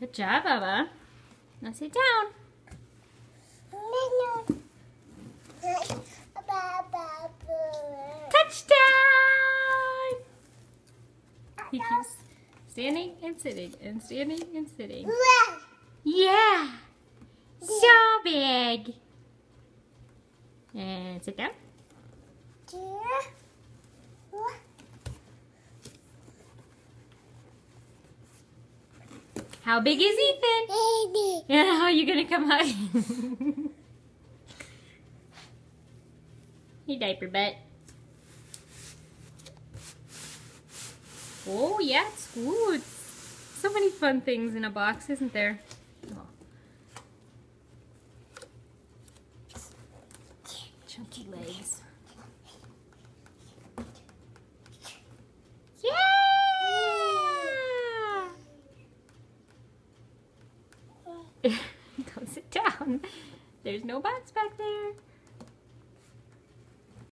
Good job, Bubba. Now sit down. Touchdown! He keeps standing and sitting and standing and sitting. Yeah! So big! And sit down. How big is Ethan? Yeah, how are you gonna come out? Hey, diaper butt. Oh, yeah, it's good. So many fun things in a box, isn't there? Oh. Chunky legs. Yeah! Go sit down. There's no box back there.